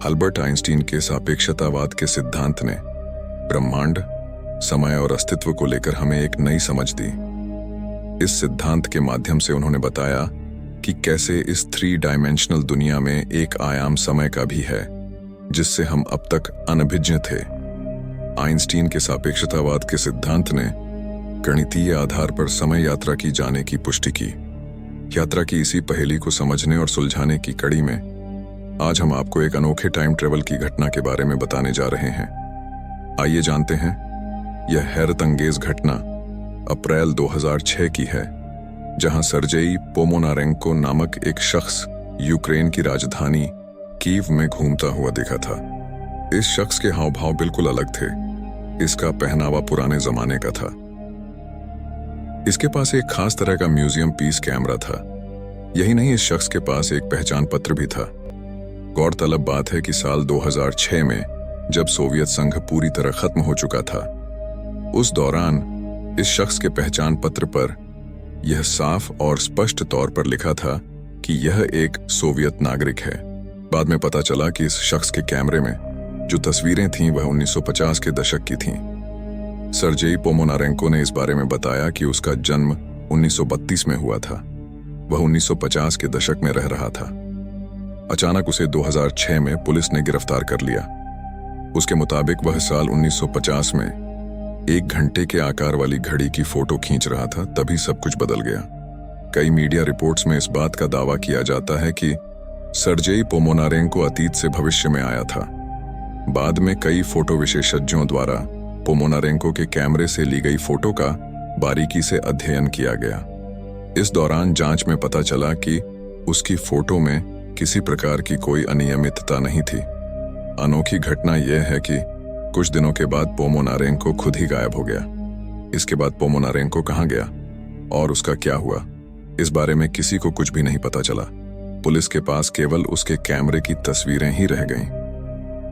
Albert Einstein के सापेक्षतावाद के सिद्धांत ने ब्रह्मांड, समय और अस्तित्व को लेकर हमें एक नई समझ दी। इस सिद्धांत के माध्यम से उन्होंने बताया कि कैसे इस 3 डायमेंशनल दुनिया में एक आयाम समय का भी है, जिससे हम अब तक अनभिज्ञ थे। आइंस्टीन के सापेक्षतावाद के सिद्धांत ने गणितीय आधार पर समय यात्रा की जाने की पुष्टि की। यात्रा की इसी पहेली को समझने और सुलझाने की कड़ी में आज हम आपको एक अनोखे टाइम ट्रेवल की घटना के बारे में बताने जा रहे हैं। आइए जानते हैं। यह हैरत अंगेज घटना अप्रैल 2006 की है, जहां सर्जेई पोमोनारेंको नामक एक शख्स यूक्रेन की राजधानी कीव में घूमता हुआ दिखा था। इस शख्स के हाव भाव बिल्कुल अलग थे। इसका पहनावा पुराने जमाने का था। इसके पास एक खास तरह का म्यूजियम पीस कैमरा था। यही नहीं, इस शख्स के पास एक पहचान पत्र भी था। गौरतलब बात है कि साल 2006 में जब सोवियत संघ पूरी तरह खत्म हो चुका था, उस दौरान इस शख्स के पहचान पत्र पर यह साफ और स्पष्ट तौर पर लिखा था कि यह एक सोवियत नागरिक है। बाद में पता चला कि इस शख्स के कैमरे में जो तस्वीरें थीं वह 1950 के दशक की थीं। सर्जेई पोमोनारेंको ने इस बारे में बताया कि उसका जन्म 1932 में हुआ था। वह 1950 के दशक में रह रहा था। अचानक उसे 2006 में पुलिस ने गिरफ्तार कर लिया। उसके मुताबिक वह साल 1950 में 1 घंटे के आकार वाली घड़ी की फोटो खींच रहा था, तभी सब कुछ बदल गया। कई मीडिया रिपोर्ट्स में इस बात का दावा किया जाता है कि सर्जेई पोमोनारेंको अतीत से भविष्य में आया था। बाद में कई फोटो विशेषज्ञों द्वारा पोमोनारेंको के कैमरे से ली गई फोटो का बारीकी से अध्ययन किया गया। इस दौरान जांच में पता चला कि उसकी फोटो में किसी प्रकार की कोई अनियमितता नहीं थी। अनोखी घटना यह है कि कुछ दिनों के बाद पोमोनारेंको खुद ही गायब हो गया। इसके बाद पोमोनारेंको कहाँ गया और उसका क्या हुआ, इस बारे में किसी को कुछ भी नहीं पता चला। पुलिस के पास केवल उसके कैमरे की तस्वीरें ही रह गईं।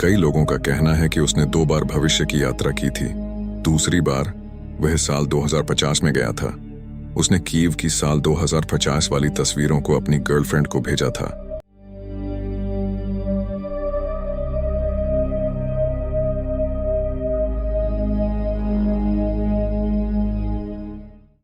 कई लोगों का कहना है कि उसने 2 बार भविष्य की यात्रा की थी। दूसरी बार वह साल 2050 में गया था। उसने कीव की साल 2050 वाली तस्वीरों को अपनी गर्लफ्रेंड को भेजा था।